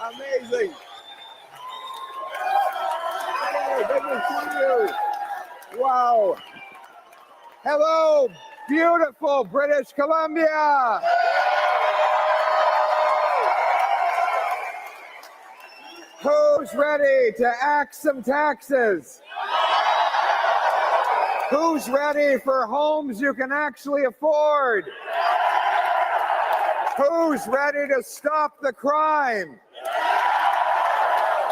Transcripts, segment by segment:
Amazing. Hey, good to see you. Wow. Hello, beautiful British Columbia. Who's ready to axe some taxes? Who's ready for homes you can actually afford? Who's ready to stop the crime?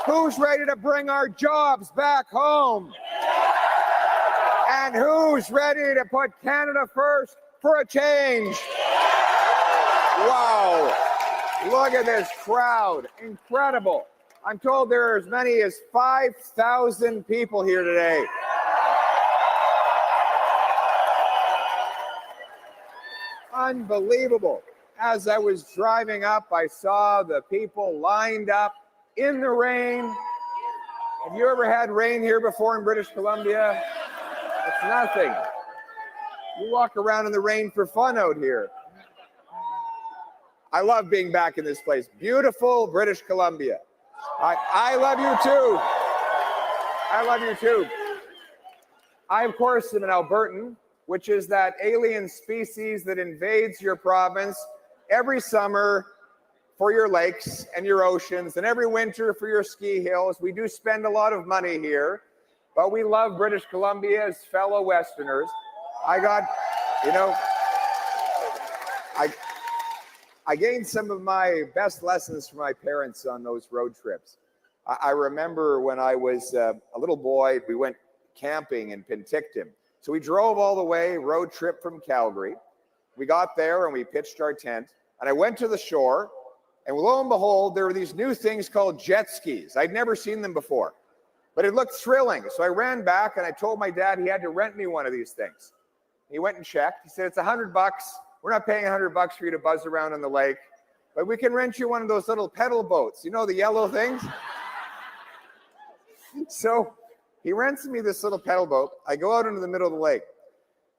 Who's ready to bring our jobs back home? And who's ready to put Canada first for a change? Wow. Look at this crowd. Incredible. I'm told there are as many as 5,000 people here today. Unbelievable. As I was driving up, I saw the people lined up in the rain. Have you ever had rain here before in British Columbia? It's nothing. You walk around in the rain for fun out here. I love being back in this place. Beautiful British Columbia. I love you too. I love you too. I, of course, am an Albertan, which is that alien species that invades your province every summer for your lakes and your oceans, and every winter for your ski hills. We do spend a lot of money here, but we love British Columbia as fellow Westerners. I gained some of my best lessons from my parents on those road trips. I remember when I was a little boy, we went camping in Penticton. So we drove all the way, road trip from Calgary. We got there and we pitched our tent, and I went to the shore, and lo and behold, there were these new things called jet skis. I'd never seen them before, but it looked thrilling. So I ran back and I told my dad he had to rent me one of these things. He went and checked. He said, it's $100. We're not paying $100 for you to buzz around on the lake, but we can rent you one of those little pedal boats. You know, the yellow things? So he rents me this little pedal boat. I go out into the middle of the lake.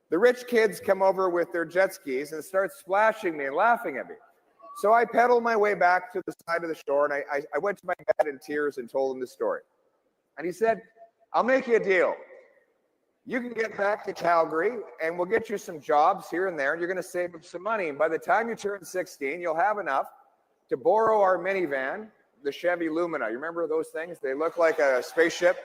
The rich kids come over with their jet skis and start splashing me and laughing at me. So I pedaled my way back to the side of the shore, and I went to my dad in tears and told him the story. And he said, I'll make you a deal. You can get back to Calgary, and we'll get you some jobs here and there, and you're going to save up some money. And by the time you turn 16, you'll have enough to borrow our minivan, the Chevy Lumina. You remember those things? They look like a spaceship.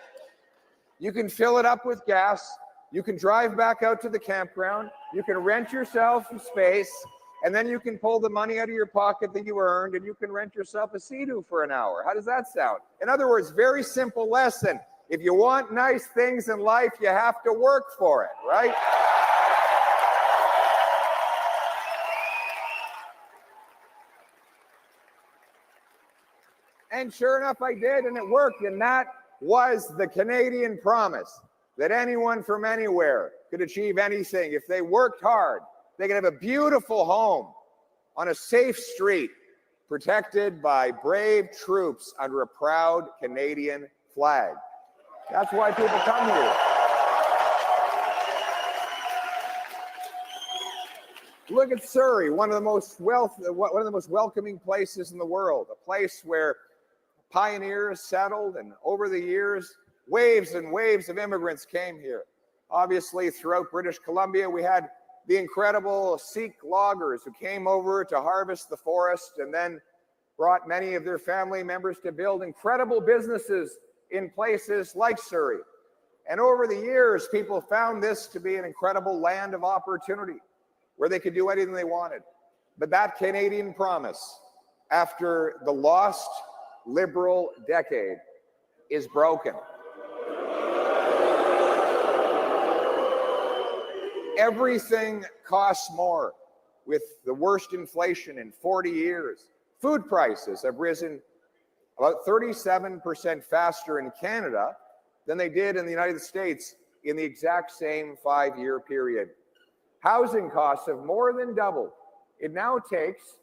You can fill it up with gas. You can drive back out to the campground. You can rent yourself some space, and then you can pull the money out of your pocket that you earned, and you can rent yourself a Sea-Doo for an hour. How does that sound? In other words, very simple lesson. If you want nice things in life, you have to work for it, right? And sure enough, I did, and it worked. And that was the Canadian promise, that anyone from anywhere could achieve anything. If they worked hard, they could have a beautiful home on a safe street, protected by brave troops under a proud Canadian flag. That's why people come here. Look at Surrey, one of the most welcoming places in the world, a place where pioneers settled, and over the years, waves and waves of immigrants came here. Obviously, throughout British Columbia, we had the incredible Sikh loggers who came over to harvest the forest and then brought many of their family members to build incredible businesses in places like Surrey. And over the years, people found this to be an incredible land of opportunity where they could do anything they wanted. But that Canadian promise, after the lost Liberal decade, is broken. Everything costs more, with the worst inflation in 40 years. Food prices have risen about 37% faster in Canada than they did in the United States in the exact same 5-year period. Housing costs have more than doubled. It now takes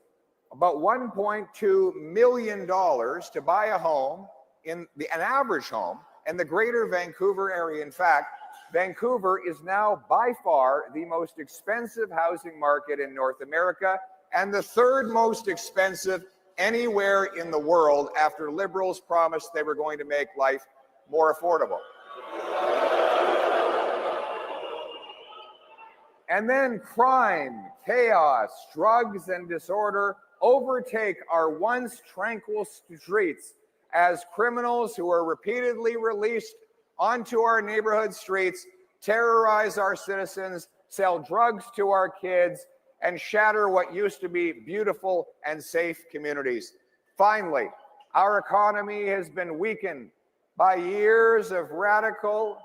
about $1.2 million to buy a home, an average home, in the greater Vancouver area. In fact, Vancouver is now by far the most expensive housing market in North America, and the third most expensive anywhere in the world after Liberals promised they were going to make life more affordable. And then crime, chaos, drugs, and disorder overtake our once tranquil streets as criminals who are repeatedly released onto our neighborhood streets terrorize our citizens, sell drugs to our kids, and shatter what used to be beautiful and safe communities. Finally, our economy has been weakened by years of radical,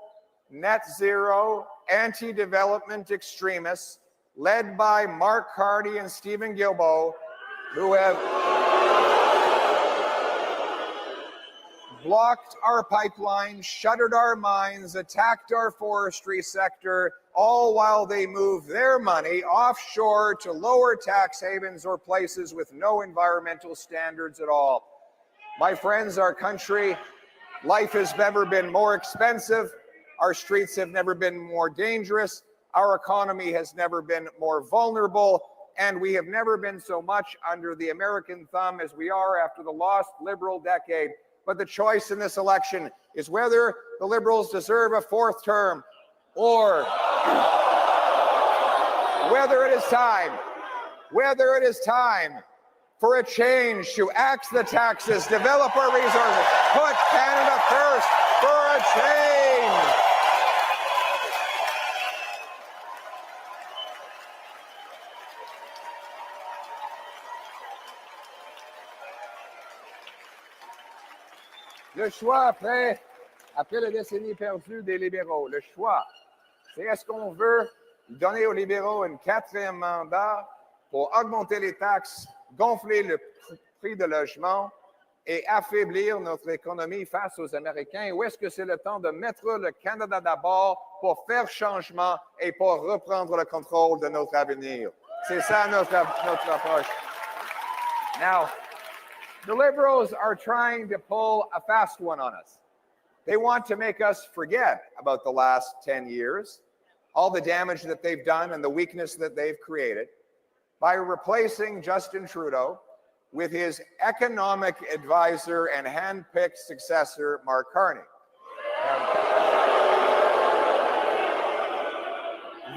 net zero, anti-development extremists led by Mark Carney and Stephen Guilbeault, who have blocked our pipelines, shuttered our mines, attacked our forestry sector, all while they move their money offshore to lower tax havens or places with no environmental standards at all. My friends, our country, life has never been more expensive. Our streets have never been more dangerous. Our economy has never been more vulnerable. And we have never been so much under the American thumb as we are after the lost Liberal decade. But the choice in this election is whether the Liberals deserve a fourth term or whether it is time for a change to axe the taxes, develop our resources, put Canada first for a change. Le choix après la décennie perdue des libéraux, le choix, c'est est-ce qu'on veut donner aux libéraux un quatrième mandat pour augmenter les taxes, gonfler le prix de logement et affaiblir notre économie face aux Américains, ou est-ce que c'est le temps de mettre le Canada d'abord pour faire changement et pour reprendre le contrôle de notre avenir? C'est ça notre approche. Now, the Liberals are trying to pull a fast one on us. They want to make us forget about the last 10 years, all the damage that they've done and the weakness that they've created, by replacing Justin Trudeau with his economic advisor and hand-picked successor, Mark Carney.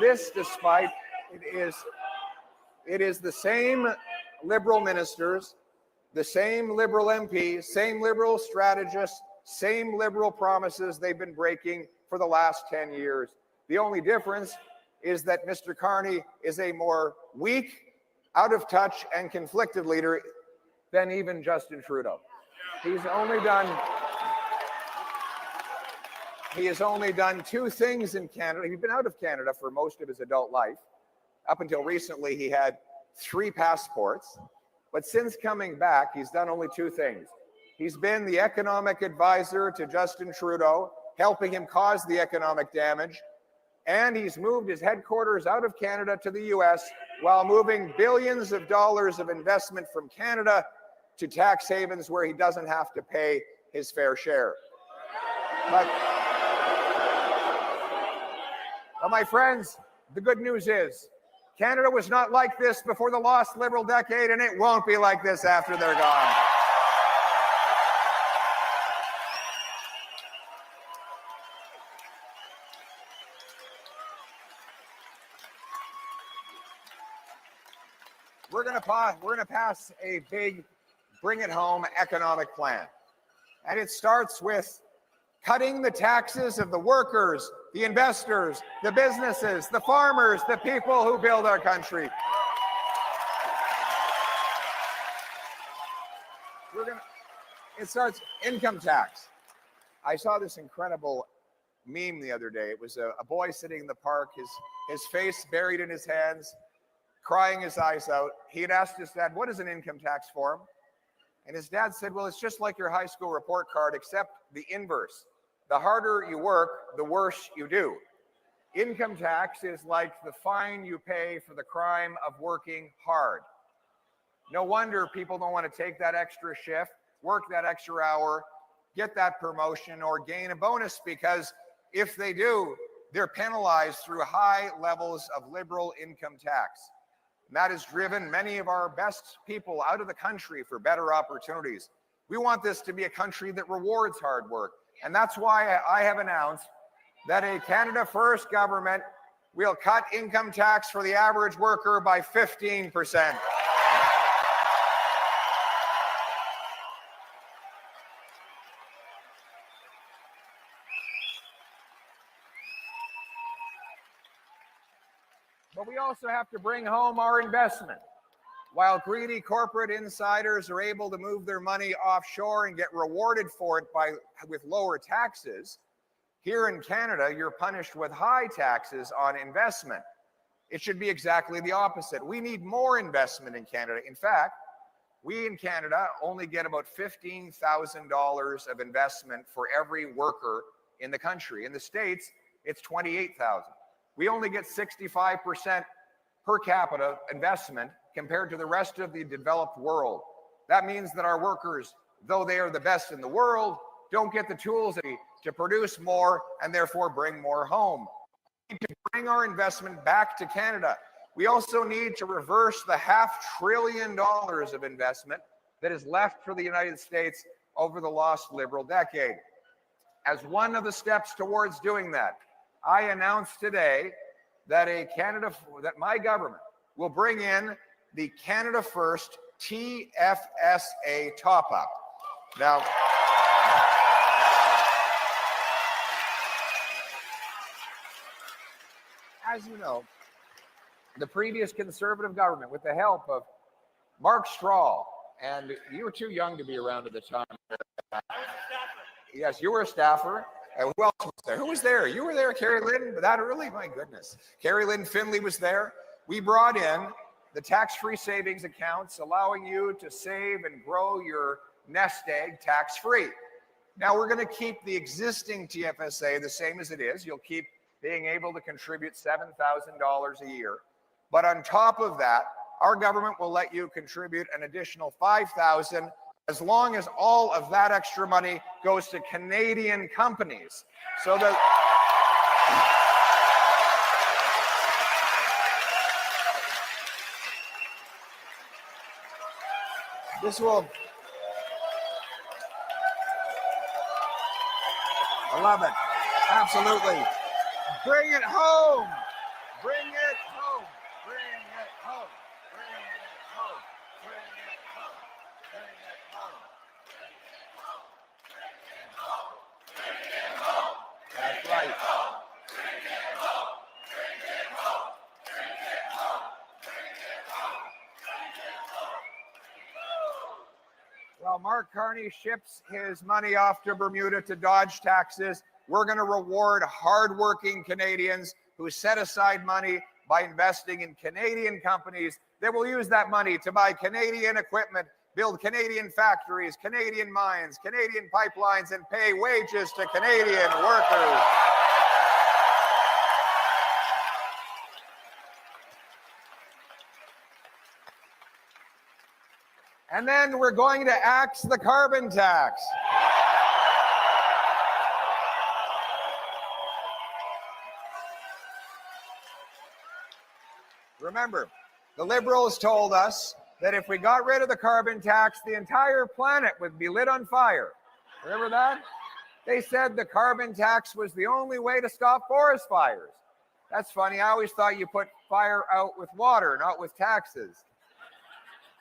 This, despite it is the same Liberal ministers, the same Liberal MPs, same Liberal strategists, same Liberal promises they've been breaking for the last 10 years. The only difference is that Mr. Carney is a more weak, out of touch, and conflicted leader than even Justin Trudeau. He has only done two things in Canada. He's been out of Canada for most of his adult life. Up until recently, he had 3 passports. But since coming back, he's done only 2 things. He's been the economic advisor to Justin Trudeau, helping him cause the economic damage, and he's moved his headquarters out of Canada to the US while moving billions of dollars of investment from Canada to tax havens where he doesn't have to pay his fair share. But my friends, the good news is Canada was not like this before the lost Liberal decade, and it won't be like this after they're gone. We're going to pass a big bring it home economic plan. And it starts with cutting the taxes of the workers, the investors, the businesses, the farmers, the people who build our country. It starts income tax. I saw this incredible meme the other day. It was a boy sitting in the park, his face buried in his hands, crying his eyes out. He had asked his dad, what is an income tax form? And his dad said, well, it's just like your high school report card, except the inverse. The harder you work, the worse you do. Income tax is like the fine you pay for the crime of working hard. No wonder people don't want to take that extra shift, work that extra hour, get that promotion, or gain a bonus, because if they do, they're penalized through high levels of Liberal income tax. And that has driven many of our best people out of the country for better opportunities. We want this to be a country that rewards hard work. And that's why I have announced that a Canada First government will cut income tax for the average worker by 15%. But we also have to bring home our investment. While greedy corporate insiders are able to move their money offshore and get rewarded for it with lower taxes, here in Canada, you're punished with high taxes on investment. It should be exactly the opposite. We need more investment in Canada. In fact, we in Canada only get about $15,000 of investment for every worker in the country. In the States, it's $28,000. We only get 65% per capita investment compared to the rest of the developed world. That means that our workers, though they are the best in the world, don't get the tools to produce more and therefore bring more home. We need to bring our investment back to Canada. We also need to reverse the $500 billion of investment that is left for the United States over the lost Liberal decade. As one of the steps towards doing that, I announced today that my government will bring in the Canada First TFSA top-up. Now, as you know, the previous Conservative government, with the help of Mark Straw, and you were too young to be around at the time. Yes, you were a staffer. Who else was there? Who was there? You were there, Carrie Lynn? That early? My goodness. Carrie Lynn Finley was there. We brought in the tax-free savings accounts, allowing you to save and grow your nest egg tax-free. Now we're going to keep the existing TFSA the same as it is. You'll keep being able to contribute $7,000 a year. But on top of that, our government will let you contribute an additional $5,000 as long as all of that extra money goes to Canadian companies. So that this will, I love it, absolutely. Bring it home, bring it home, bring it home, bring it home, bring it home, bring it home. That's right. While Mark Carney ships his money off to Bermuda to dodge taxes, we're going to reward hardworking Canadians who set aside money by investing in Canadian companies that will use that money to buy Canadian equipment, build Canadian factories, Canadian mines, Canadian pipelines, and pay wages to Canadian workers. And then we're going to axe the carbon tax. Remember, the Liberals told us that if we got rid of the carbon tax, the entire planet would be lit on fire. Remember that? They said the carbon tax was the only way to stop forest fires. That's funny. I always thought you put fire out with water, not with taxes.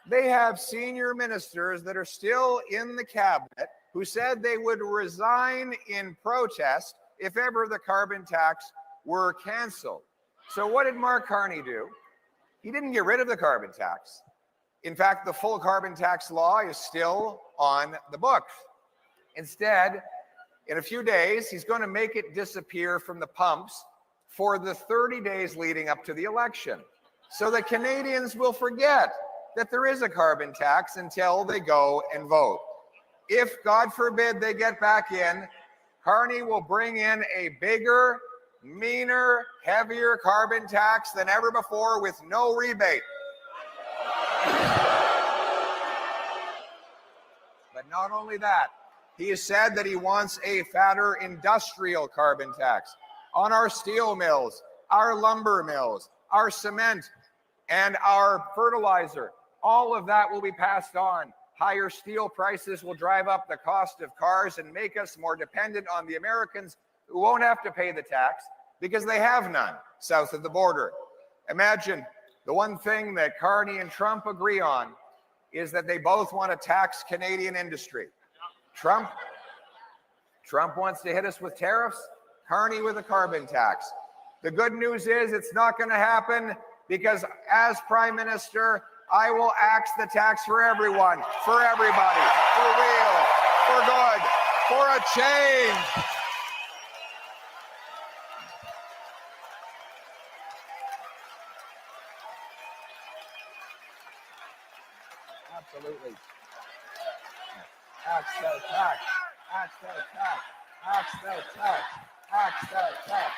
They have senior ministers that are still in the cabinet who said they would resign in protest if ever the carbon tax were canceled. So what did Mark Carney do? He didn't get rid of the carbon tax. In fact, the full carbon tax law is still on the books. Instead, in a few days, he's going to make it disappear from the pumps for the 30 days leading up to the election, so that Canadians will forget that there is a carbon tax until they go and vote. If, God forbid, they get back in, Carney will bring in a bigger, meaner, heavier carbon tax than ever before with no rebate. But not only that, he has said that he wants a fatter industrial carbon tax on our steel mills, our lumber mills, our cement, and our fertilizer. All of that will be passed on. Higher steel prices will drive up the cost of cars and make us more dependent on the Americans who won't have to pay the tax because they have none south of the border. Imagine the one thing that Carney and Trump agree on is that they both want to tax Canadian industry. Trump wants to hit us with tariffs, Carney with a carbon tax. The good news is it's not going to happen because as Prime Minister, I will axe the tax for everyone, for everybody, for real, for good, for a change. Absolutely. Axe the tax, axe the tax, axe the tax, axe the tax,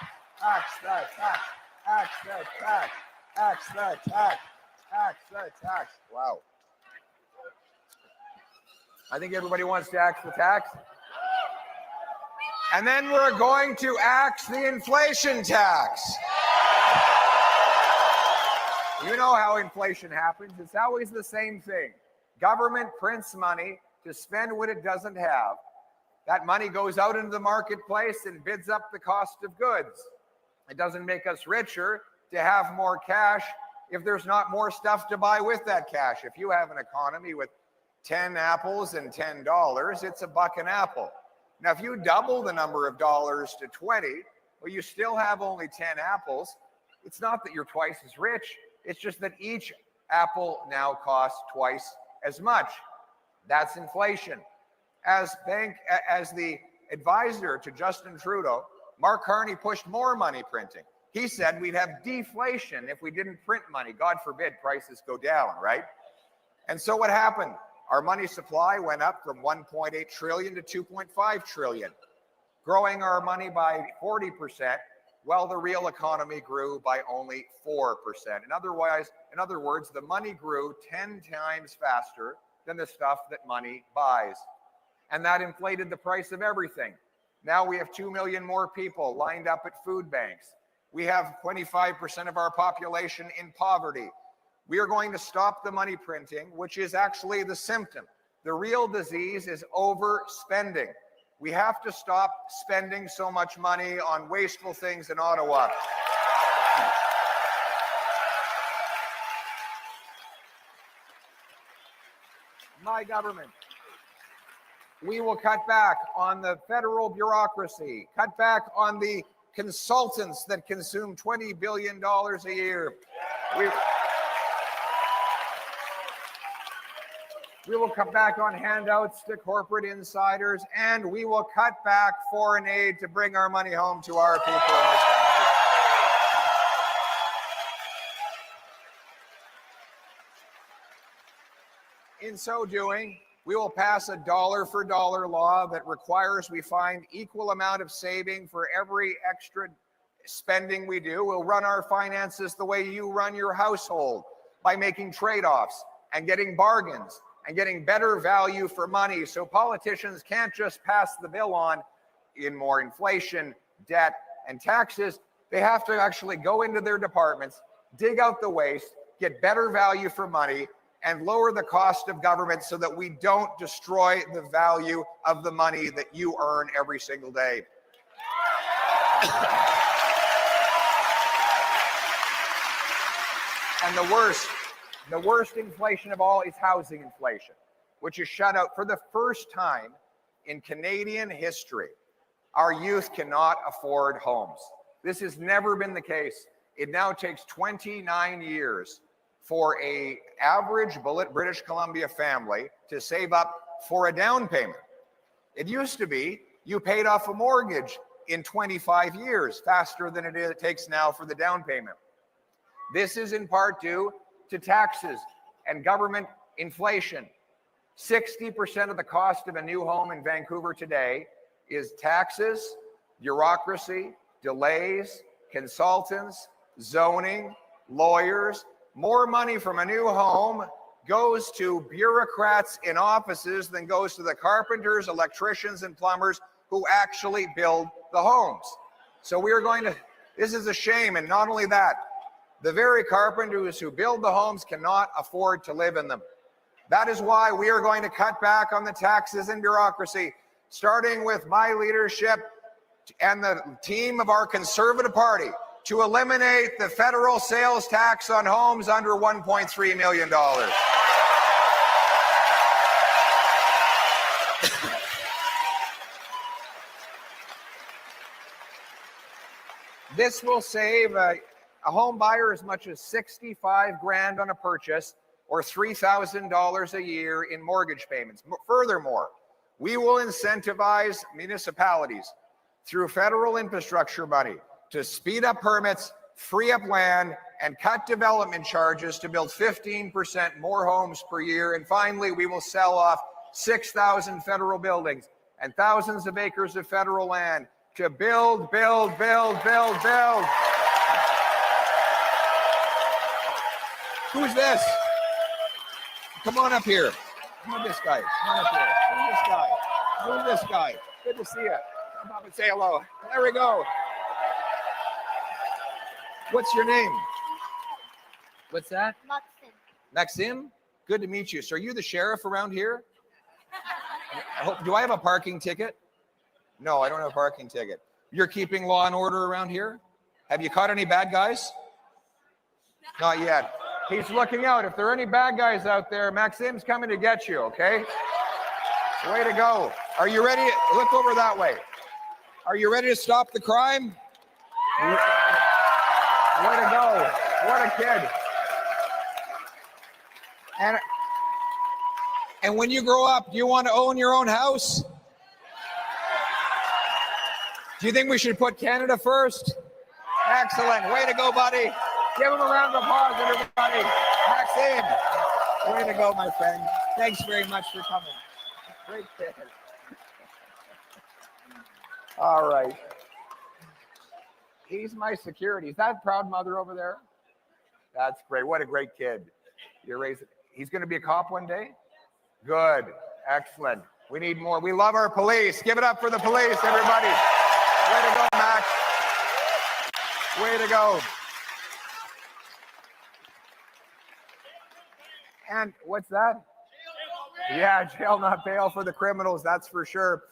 axe the tax, axe the tax, axe the tax. Axe the tax. Wow. I think everybody wants to axe the tax. And then we're going to axe the inflation tax. You know how inflation happens. It's always the same thing. Government prints money to spend what it doesn't have. That money goes out into the marketplace and bids up the cost of goods. It doesn't make us richer to have more cash if there's not more stuff to buy with that cash. If you have an economy with 10 apples and $10, it's $1 an apple. Now, if you double the number of dollars to 20, well, you still have only 10 apples. It's not that you're twice as rich. It's just that each apple now costs twice as much. That's inflation. As the advisor to Justin Trudeau, Mark Carney pushed more money printing. He said we'd have deflation if we didn't print money. God forbid prices go down, right? And so what happened? Our money supply went up from 1.8 trillion to 2.5 trillion, growing our money by 40%, while the real economy grew by only 4%. In other words, the money grew 10 times faster than the stuff that money buys. And that inflated the price of everything. Now we have 2 million more people lined up at food banks. We have 25% of our population in poverty. We are going to stop the money printing, which is actually the symptom. The real disease is overspending. We have to stop spending so much money on wasteful things in Ottawa. My government, we will cut back on the federal bureaucracy, cut back on the consultants that consume $20 billion a year. We will cut back on handouts to corporate insiders, and we will cut back foreign aid to bring our money home to our people in this country. In so doing, we will pass a dollar-for-dollar law that requires we find equal amount of saving for every extra spending we do. We'll run our finances the way you run your household, by making trade-offs and getting bargains and getting better value for money. So politicians can't just pass the bill on in more inflation, debt, and taxes. They have to actually go into their departments, dig out the waste, get better value for money, and lower the cost of government so that we don't destroy the value of the money that you earn every single day. And the worst inflation of all is housing inflation, which is shut out for the first time in Canadian history. Our youth cannot afford homes. This has never been the case. It now takes 29 years for an average British Columbia family to save up for a down payment. It used to be you paid off a mortgage in 25 years, faster than it takes now for the down payment. This is in part due to taxes and government inflation. 60% of the cost of a new home in Vancouver today is taxes, bureaucracy, delays, consultants, zoning, lawyers. More money from a new home goes to bureaucrats in offices than goes to the carpenters, electricians, and plumbers who actually build the homes. So this is a shame. And not only that, The very carpenters who build the homes cannot afford to live in them. That is why we are going to cut back on the taxes and bureaucracy, starting with my leadership and the team of our Conservative Party, to eliminate the federal sales tax on homes under $1.3 million. This will save a home buyer as much as $65,000 on a purchase, or $3,000 a year in mortgage payments. Furthermore, we will incentivize municipalities through federal infrastructure money to speed up permits, free up land, and cut development charges to build 15% more homes per year. And finally, we will sell off 6,000 federal buildings and thousands of acres of federal land to build, build, build, build, build. Who's this? Come on up here. Come on, this guy. Come on up here. Who's this guy? Who's this guy? Good to see you. Come up and say hello. There we go. What's your name? What's that? Maxim. Maxim? Good to meet you. So are you the sheriff around here? Do I have a parking ticket? No, I don't have a parking ticket. You're keeping law and order around here? Have you caught any bad guys? Not yet. He's looking out. If there are any bad guys out there, Maxim's coming to get you, okay? Way to go. Are you ready? Look over that way. Are you ready to stop the crime? Way to go. What a kid. And when you grow up, do you want to own your own house? Do you think we should put Canada first? Excellent. Way to go, buddy. Give him a round of applause, everybody. Maxim. Way to go, my friend. Thanks very much for coming. Great kid. All right. He's my security. Is that proud mother over there? That's great. What a great kid. You're raising. He's going to be a cop one day? Good. Excellent. We need more. We love our police. Give it up for the police, everybody. Way to go, Max. Way to go. And what's that? Yeah, jail not bail for the criminals, that's for sure.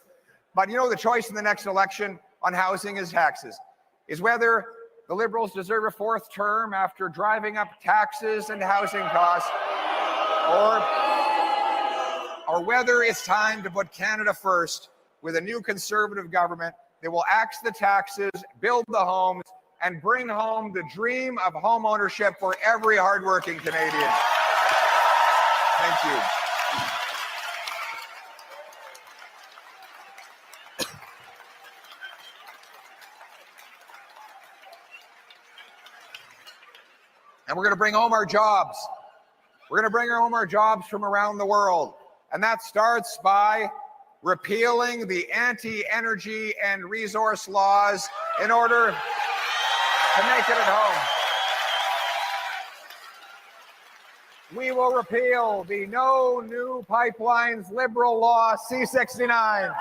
But you know, the choice in the next election on housing is taxes, is whether the Liberals deserve a fourth term after driving up taxes and housing costs, or whether it's time to put Canada first with a new Conservative government that will axe the taxes, build the homes, and bring home the dream of home ownership for every hardworking Canadian. Thank you. And we're going to bring home our jobs. We're going to bring home our jobs from around the world. And that starts by repealing the anti-energy and resource laws in order to make it at home. We will repeal the No New Pipelines Liberal Law C-69.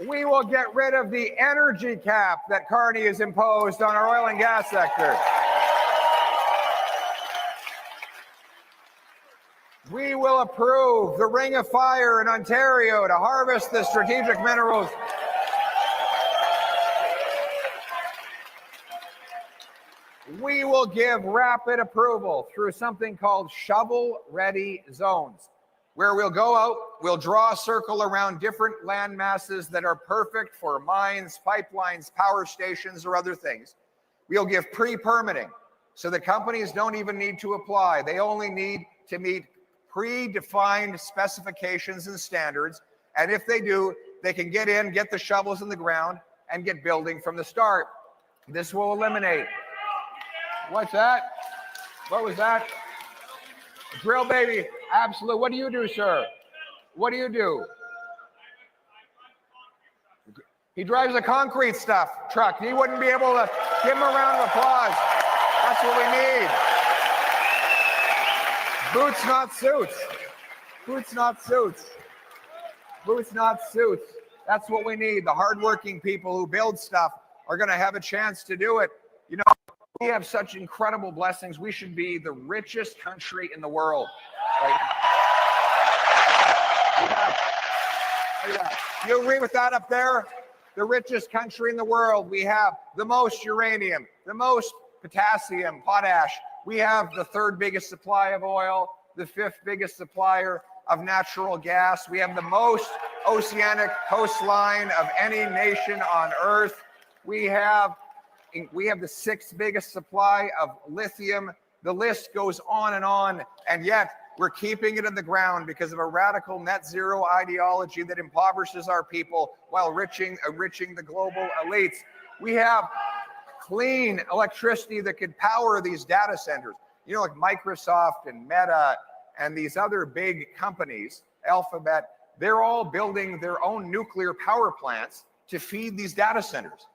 We will get rid of the energy cap that Carney has imposed on our oil and gas sector. We will approve the Ring of Fire in Ontario to harvest the strategic minerals. We will give rapid approval through something called shovel-ready zones, where we'll go out, we'll draw a circle around different land masses that are perfect for mines, pipelines, power stations, or other things. We'll give pre-permitting so that companies don't even need to apply. They only need to meet predefined specifications and standards. And if they do, they can get in, get the shovels in the ground, and get building from the start. This will eliminate. What's that? What was that? Drill baby. Absolutely. What do you do, sir? What do you do? He drives a concrete truck. He wouldn't be able to give him a round of applause. That's what we need. Boots, not suits. Boots, not suits. Boots, not suits. That's what we need. The hardworking people who build stuff are going to have a chance to do it. You know, we have such incredible blessings. We should be the richest country in the world. Right? You agree with that up there? The richest country in the world. We have the most uranium, the most potassium, potash. We have the third biggest supply of oil, the fifth biggest supplier of natural gas. We have the most oceanic coastline of any nation on Earth. We have the sixth biggest supply of lithium. The list goes on, and yet we're keeping it in the ground because of a radical net zero ideology that impoverishes our people while enriching the global elites. We have clean electricity that could power these data centers. You know, like Microsoft and Meta and these other big companies, Alphabet, they're all building their own nuclear power plants to feed these data centers.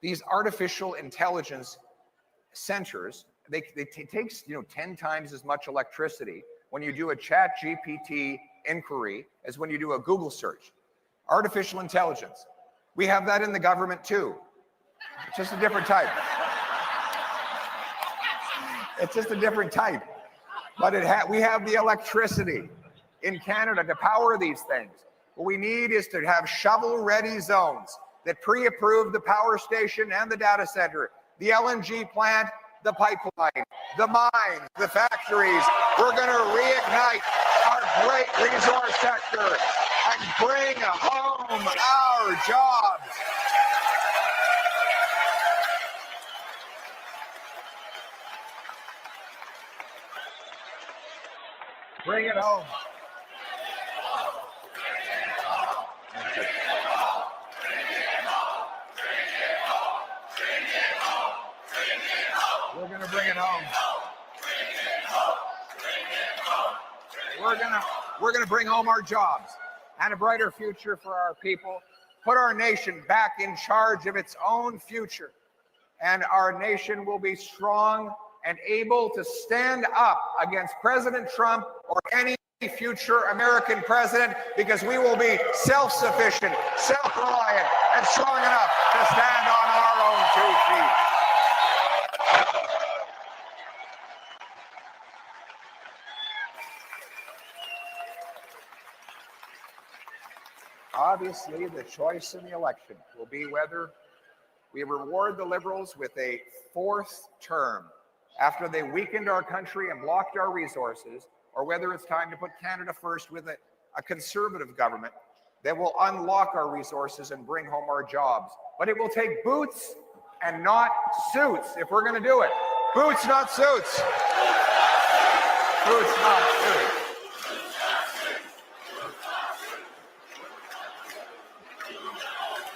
These artificial intelligence centers, it takes 10 times as much electricity when you do a chat GPT inquiry as when you do a Google search. Artificial intelligence. We have that in the government too. It's just a different type. It's just a different type. But we have the electricity in Canada to power these things. What we need is to have shovel-ready zones that pre-approve the power station and the data center, the LNG plant, the pipeline, the mines, the factories. We're going to reignite our great resource sector and bring home our jobs. Bring it home. We're going to bring it home. We're going to bring home our jobs and a brighter future for our people. Put our nation back in charge of its own future. And our nation will be strong and able to stand up against President Trump or any future American president, because we will be self-sufficient, self-reliant, and strong enough to stand on our own 2 feet. Obviously, the choice in the election will be whether we reward the Liberals with a 4th term after they weakened our country and blocked our resources, or whether it's time to put Canada first with a conservative government that will unlock our resources and bring home our jobs. But it will take boots and not suits if we're going to do it. Boots, not suits. Boots, not suits.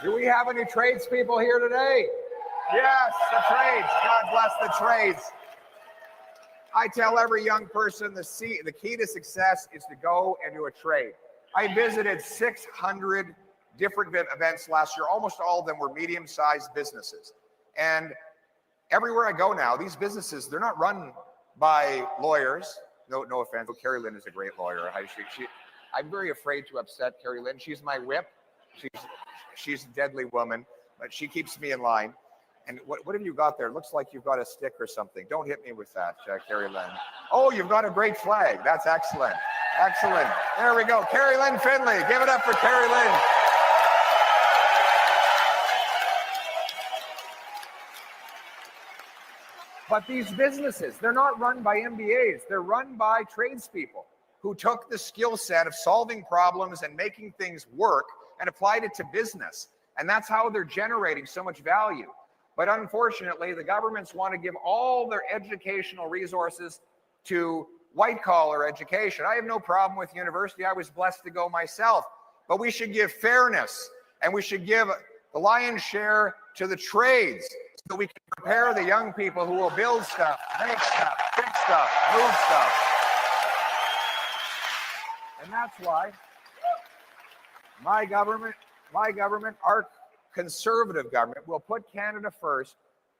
Do we have any tradespeople here today? Yes, the trades. God bless the trades. I tell every young person the key to success is to go into a trade. I visited 600 different events last year. Almost all of them were medium-sized businesses. And everywhere I go now, these businesses, they're not run by lawyers. No offense, but Carrie Lynn is a great lawyer. I'm very afraid to upset Carrie Lynn. She's my whip. She's a deadly woman, but she keeps me in line. And what have you got there? It looks like you've got a stick or something. Don't hit me with that, Carrie Lynn. Oh, you've got a great flag. That's excellent. Excellent. There we go. Carrie Lynn Finley. Give it up for Carrie Lynn. But these businesses, they're not run by MBAs. They're run by tradespeople who took the skill set of solving problems and making things work and applied it to business. And that's how they're generating so much value. But unfortunately, the governments want to give all their educational resources to white-collar education. I have no problem with university. I was blessed to go myself. But we should give fairness, and we should give the lion's share to the trades so that we can prepare the young people who will build stuff, make stuff, fix stuff, move stuff. And that's why my government, our conservative government, will put Canada first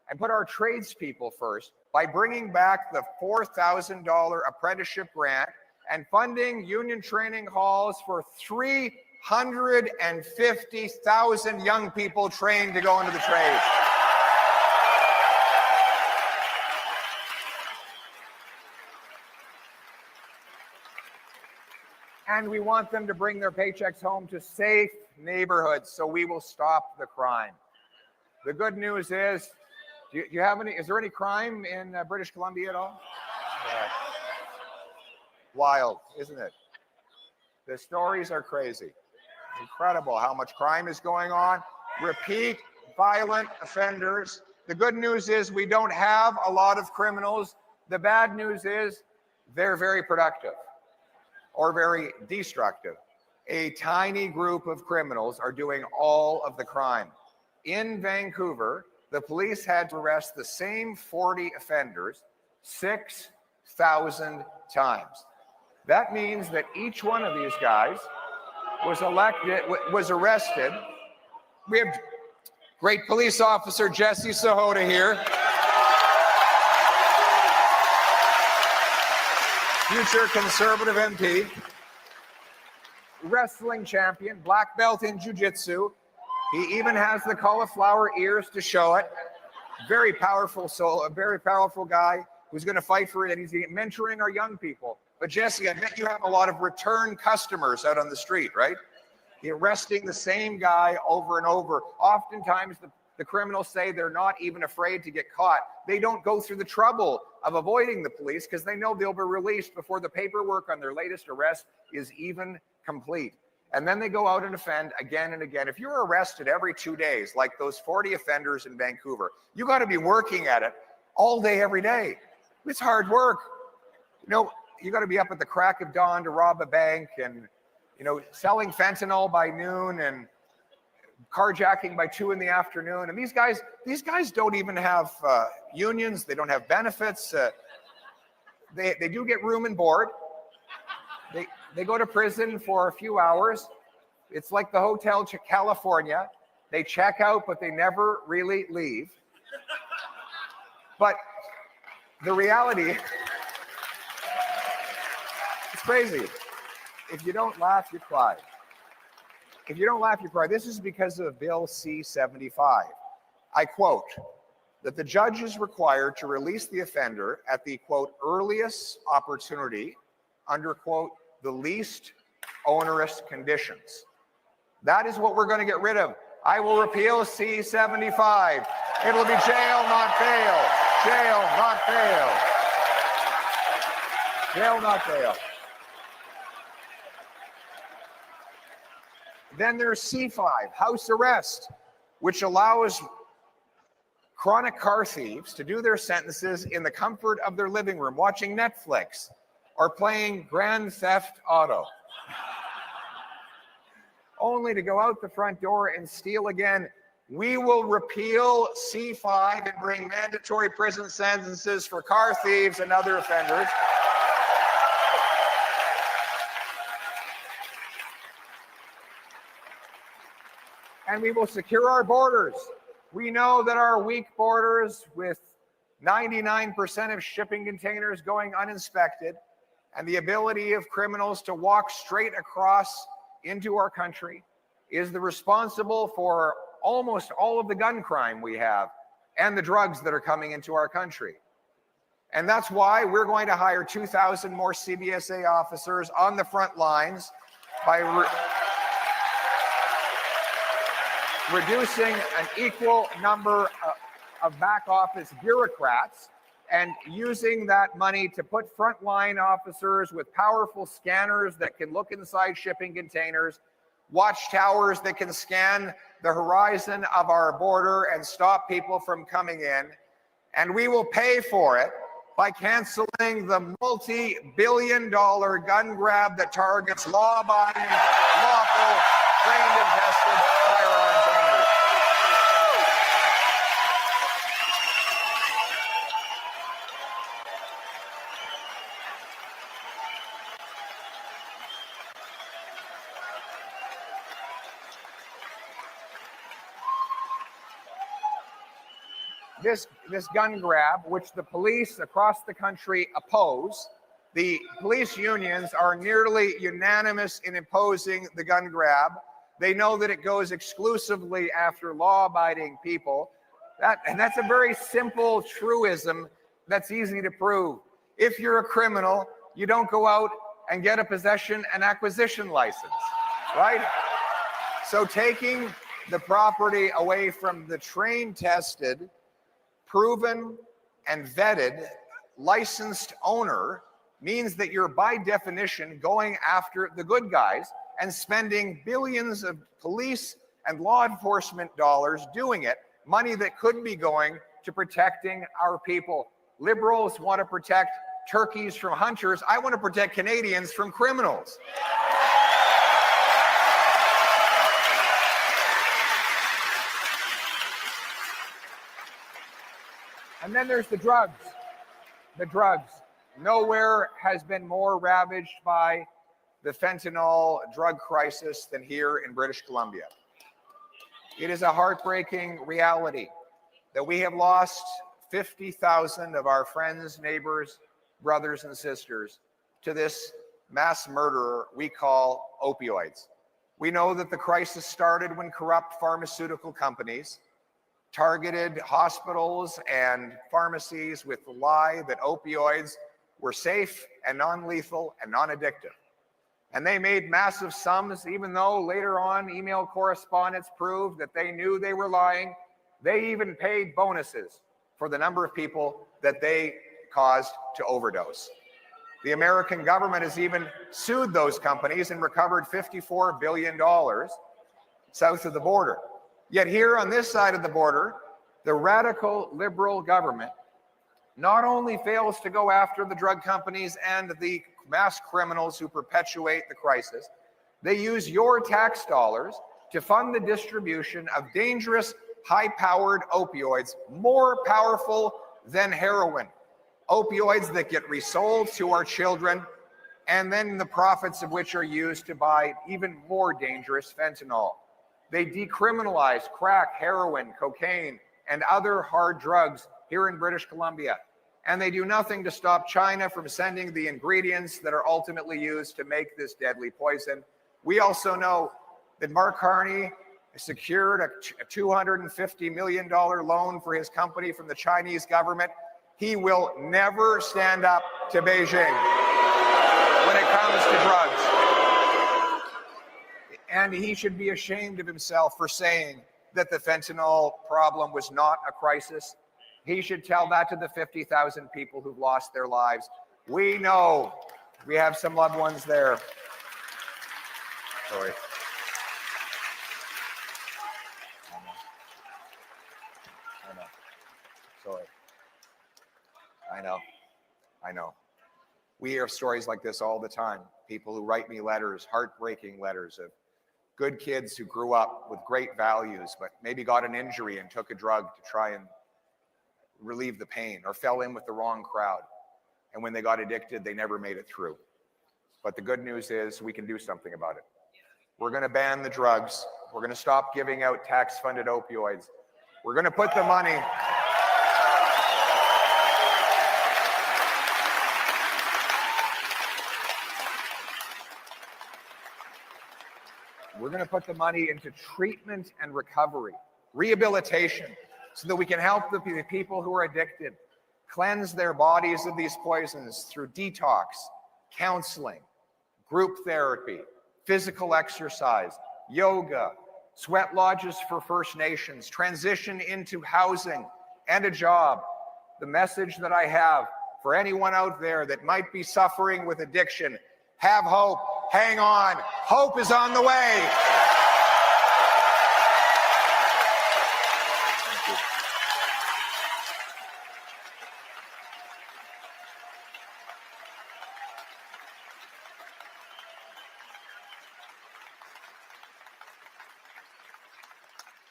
and put our tradespeople first by bringing back the $4,000 apprenticeship grant and funding union training halls for 3 150,000 young people trained to go into the trades. And we want them to bring their paychecks home to safe neighborhoods, so we will stop the crime. The good news is, is there any crime in British Columbia at all? Yeah. Wild, isn't it? The stories are crazy. Incredible how much crime is going on. Repeat violent offenders. The good news is we don't have a lot of criminals. The bad news is they're very productive or very destructive. A tiny group of criminals are doing all of the crime. In Vancouver, the police had to arrest the same 40 offenders 6,000 times. That means that each one of these guys was arrested. We have great police officer Jesse Sahota here. Future Conservative MP, wrestling champion, black belt in jiu-jitsu. He even has the cauliflower ears to show it. Very powerful soul, a very powerful guy who's going to fight for it, and he's mentoring our young people. But Jesse, I bet you have a lot of return customers out on the street, right? You're arresting the same guy over and over. Oftentimes, the criminals say they're not even afraid to get caught. They don't go through the trouble of avoiding the police because they know they'll be released before the paperwork on their latest arrest is even complete. And then they go out and offend again and again. If you're arrested every 2 days, like those 40 offenders in Vancouver, you got to be working at it all day, every day. It's hard work. You know, you got to be up at the crack of dawn to rob a bank and, you know, selling fentanyl by noon and carjacking by 2 in the afternoon. And these guys don't even have unions. They don't have benefits. They do get room and board. They go to prison for a few hours. It's like the Hotel California. They check out, but they never really leave. But the reality, it's crazy. If you don't laugh, you cry. If you don't laugh, you cry. This is because of Bill C-75. I quote, that the judge is required to release the offender at the, quote, earliest opportunity under, quote, the least onerous conditions. That is what we're going to get rid of. I will repeal C-75. It'll be jail, not bail. Jail, not bail. Jail, not bail. Then there's C-5, house arrest, which allows chronic car thieves to do their sentences in the comfort of their living room, watching Netflix or playing Grand Theft Auto, only to go out the front door and steal again. We will repeal C-5 and bring mandatory prison sentences for car thieves and other offenders. And we will secure our borders. We know that our weak borders, with 99% of shipping containers going uninspected, and the ability of criminals to walk straight across into our country, is the responsible for almost all of the gun crime we have and the drugs that are coming into our country. And that's why we're going to hire 2,000 more CBSA officers on the front lines by reducing an equal number of back office bureaucrats and using that money to put frontline officers with powerful scanners that can look inside shipping containers, watchtowers that can scan the horizon of our border and stop people from coming in. And we will pay for it by canceling the multi-billion-dollar gun grab that targets law-abiding, lawful, trained and tested firearms owners. This gun grab, which the police across the country oppose, The police unions are nearly unanimous in imposing the gun grab. They know that it goes exclusively after law-abiding people. And that's a very simple truism that's easy to prove. If you're a criminal, you don't go out and get a possession and acquisition license, right? So taking the property away from the trained-tested, proven, and vetted licensed owner means that you're by definition going after the good guys and spending billions of police and law enforcement dollars doing it, money that could be going to protecting our people. Liberals want to protect turkeys from hunters. I want to protect Canadians from criminals. And then there's the drugs. The drugs. Nowhere has been more ravaged by the fentanyl drug crisis than here in British Columbia. It is a heartbreaking reality that we have lost 50,000 of our friends, neighbors, brothers, and sisters to this mass murderer we call opioids. We know that the crisis started when corrupt pharmaceutical companies targeted hospitals and pharmacies with the lie that opioids were safe and non-lethal and non-addictive. And they made massive sums, even though later on email correspondence proved that they knew they were lying. They even paid bonuses for the number of people that they caused to overdose. The American government has even sued those companies and recovered $54 billion south of the border. Yet here on this side of the border, the radical liberal government not only fails to go after the drug companies and the mass criminals who perpetuate the crisis, they use your tax dollars to fund the distribution of dangerous, high-powered opioids, more powerful than heroin. Opioids that get resold to our children, and then the profits of which are used to buy even more dangerous fentanyl. They decriminalize crack, heroin, cocaine, and other hard drugs here in British Columbia. And they do nothing to stop China from sending the ingredients that are ultimately used to make this deadly poison. We also know that Mark Carney secured a $250 million loan for his company from the Chinese government. He will never stand up to Beijing when it comes to drugs. And he should be ashamed of himself for saying that the fentanyl problem was not a crisis. He should tell that to the 50,000 people who've lost their lives. We know we have some loved ones there. Sorry. I know. Sorry. I know. We hear stories like this all the time. People who write me letters, heartbreaking letters of good kids who grew up with great values, but maybe got an injury and took a drug to try and relieve the pain, or fell in with the wrong crowd. And when they got addicted, they never made it through. But the good news is we can do something about it. We're going to ban the drugs. We're going to stop giving out tax-funded opioids. We're going to put the money into treatment and recovery, rehabilitation, so that we can help the people who are addicted cleanse their bodies of these poisons through detox, counseling, group therapy, physical exercise, yoga, sweat lodges for First Nations, transition into housing and a job. The message that I have for anyone out there that might be suffering with addiction: have hope, hang on, hope is on the way.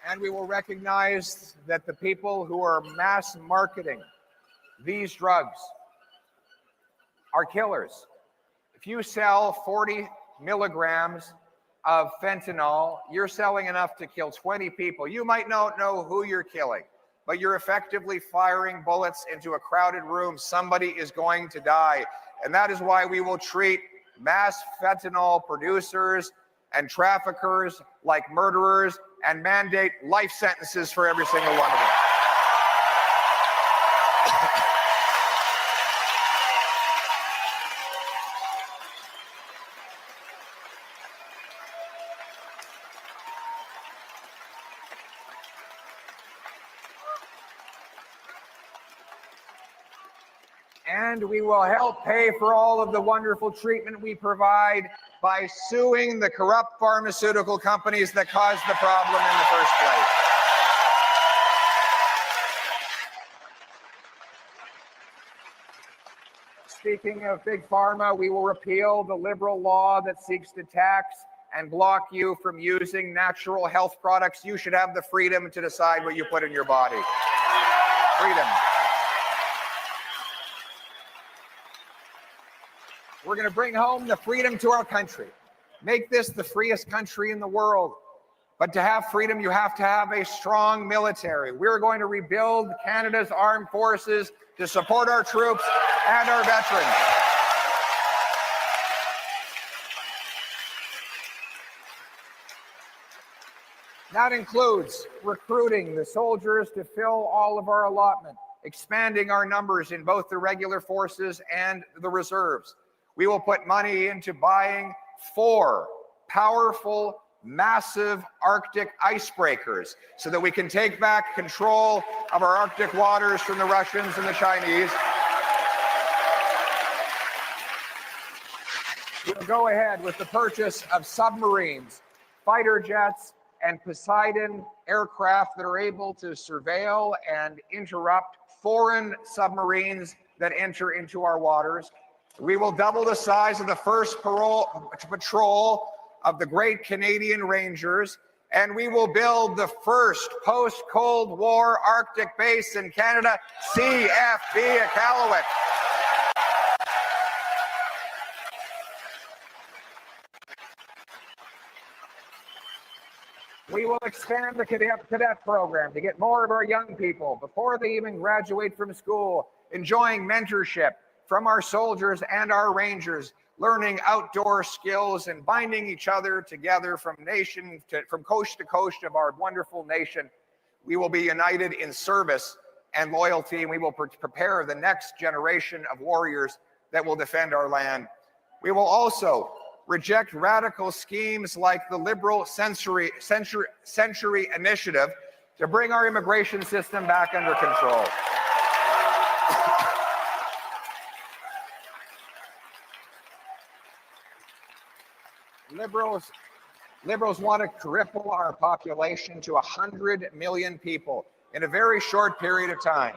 And we will recognize that the people who are mass marketing these drugs are killers. If you sell 40 milligrams of fentanyl, you're selling enough to kill 20 people. You might not know who you're killing, but you're effectively firing bullets into a crowded room. Somebody is going to die. And that is why we will treat mass fentanyl producers and traffickers like murderers and mandate life sentences for every single one of them. And we will help pay for all of the wonderful treatment we provide by suing the corrupt pharmaceutical companies that caused the problem in the first place. Speaking of big pharma, we will repeal the liberal law that seeks to tax and block you from using natural health products. You should have the freedom to decide what you put in your body. Freedom. We're going to bring home the freedom to our country. Make this the freest country in the world. But to have freedom, you have to have a strong military. We're going to rebuild Canada's armed forces to support our troops and our veterans. That includes recruiting the soldiers to fill all of our allotment, expanding our numbers in both the regular forces and the reserves. We will put money into buying 4 powerful, massive Arctic icebreakers so that we can take back control of our Arctic waters from the Russians and the Chinese. We'll go ahead with the purchase of submarines, fighter jets, and Poseidon aircraft that are able to surveil and interrupt foreign submarines that enter into our waters. We will double the size of the first patrol of the Great Canadian Rangers, and we will build the first post-Cold War Arctic base in Canada, CFB Iqaluit. We will expand the cadet program to get more of our young people, before they even graduate from school, enjoying mentorship from our soldiers and our rangers, learning outdoor skills and binding each other together from coast to coast of our wonderful nation. We will be united in service and loyalty, and we will prepare the next generation of warriors that will defend our land. We will also reject radical schemes like the Liberal Century Initiative to bring our immigration system back under control. Liberals want to cripple our population to 100 million people in a very short period of time.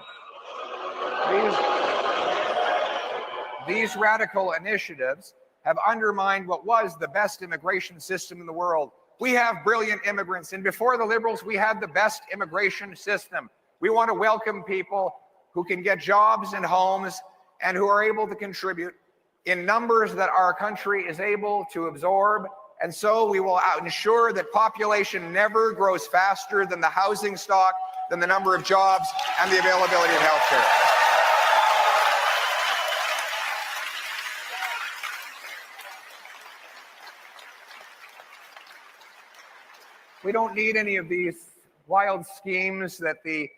These radical initiatives have undermined what was the best immigration system in the world. We have brilliant immigrants, and before the Liberals, we had the best immigration system. We want to welcome people who can get jobs and homes and who are able to contribute in numbers that our country is able to absorb. And so we will ensure that population never grows faster than the housing stock, than the number of jobs, and the availability of healthcare. We don't need any of these wild schemes that the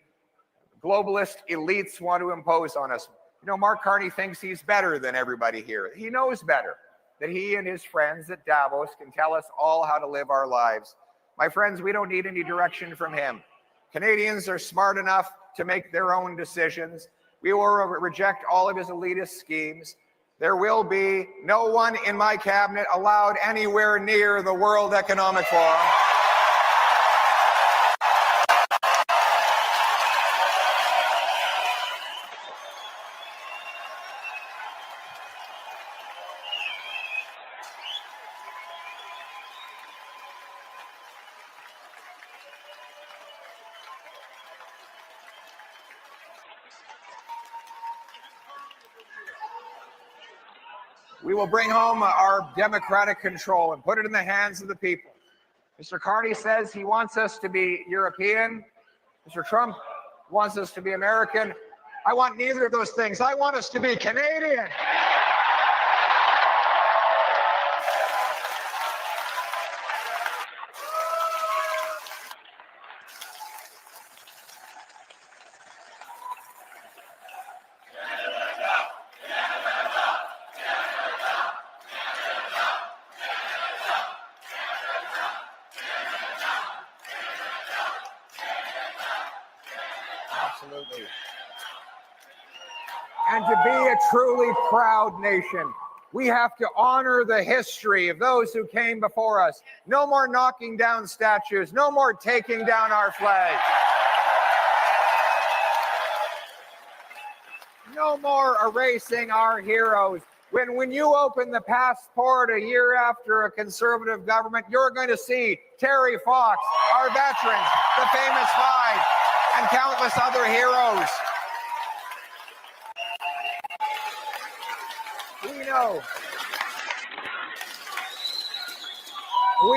globalist elites want to impose on us. You know, Mark Carney thinks he's better than everybody here. He knows better, that he and his friends at Davos can tell us all how to live our lives. My friends, we don't need any direction from him. Canadians are smart enough to make their own decisions. We will reject all of his elitist schemes. There will be no one in my cabinet allowed anywhere near the World Economic Forum. We will bring home our democratic control and put it in the hands of the people. Mr. Carney says he wants us to be European. Mr. Trump, wants us to be American. I want neither of those things. I want us to be Canadian. Absolutely. And to be a truly proud nation, we have to honor the history of those who came before us. No more knocking down statues, no more taking down our flag. No more erasing our heroes. When you open the passport a year after a Conservative government, you're going to see Terry Fox, our veterans, the famous five, and countless other heroes. We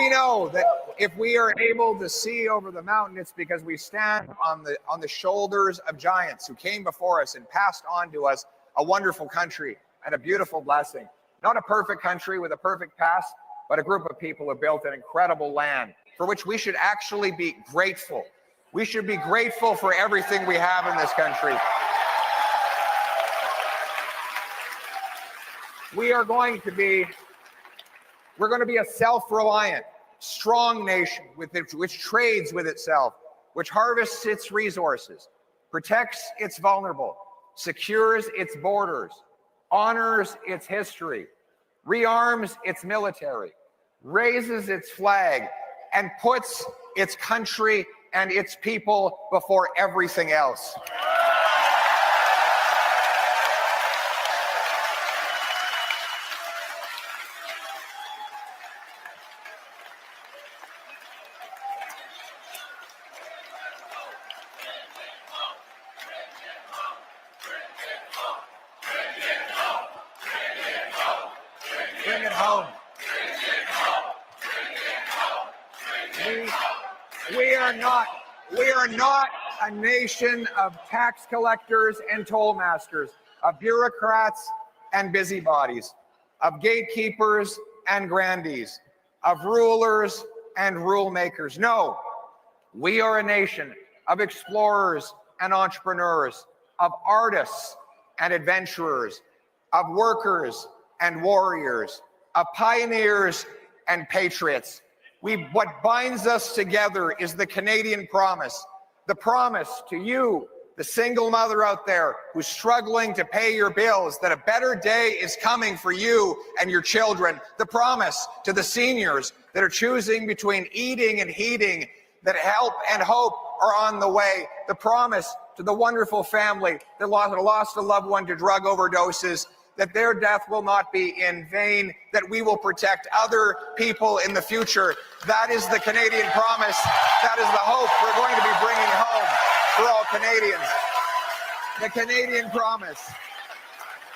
know that if we are able to see over the mountain, it's because we stand on the shoulders of giants who came before us and passed on to us a wonderful country and a beautiful blessing. Not a perfect country with a perfect past, but a group of people who built an incredible land for which we should actually be grateful. We should be grateful for everything we have in this country. We're going to be a self-reliant, strong nation which trades with itself, which harvests its resources, protects its vulnerable, secures its borders, honors its history, rearms its military, raises its flag, and puts its country and its people before everything else. Bring it home. We are not a nation of tax collectors and toll masters, of bureaucrats and busybodies, of gatekeepers and grandees, of rulers and rule makers. No, we are a nation of explorers and entrepreneurs, of artists and adventurers, of workers and warriors, of pioneers and patriots. What binds us together is the Canadian promise, the promise to you, the single mother out there who's struggling to pay your bills, that a better day is coming for you and your children, the promise to the seniors that are choosing between eating and heating, that help and hope are on the way, the promise to the wonderful family that lost a loved one to drug overdoses, that their death will not be in vain, that we will protect other people in the future. That is the Canadian promise. That is the hope we're going to be bringing home for all Canadians. The Canadian promise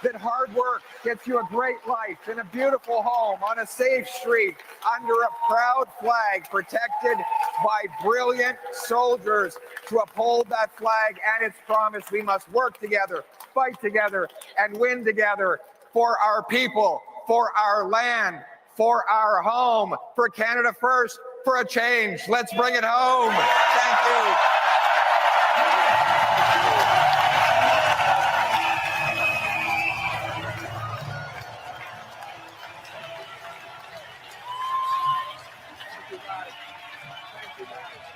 that hard work gets you a great life in a beautiful home on a safe street under a proud flag protected by brilliant soldiers. To uphold that flag and its promise, we must work together, fight together, and win together for our people, for our land, for our home, for Canada first, for a change. Let's bring it home. Thank you. Thank you, guys. Thank you, guys.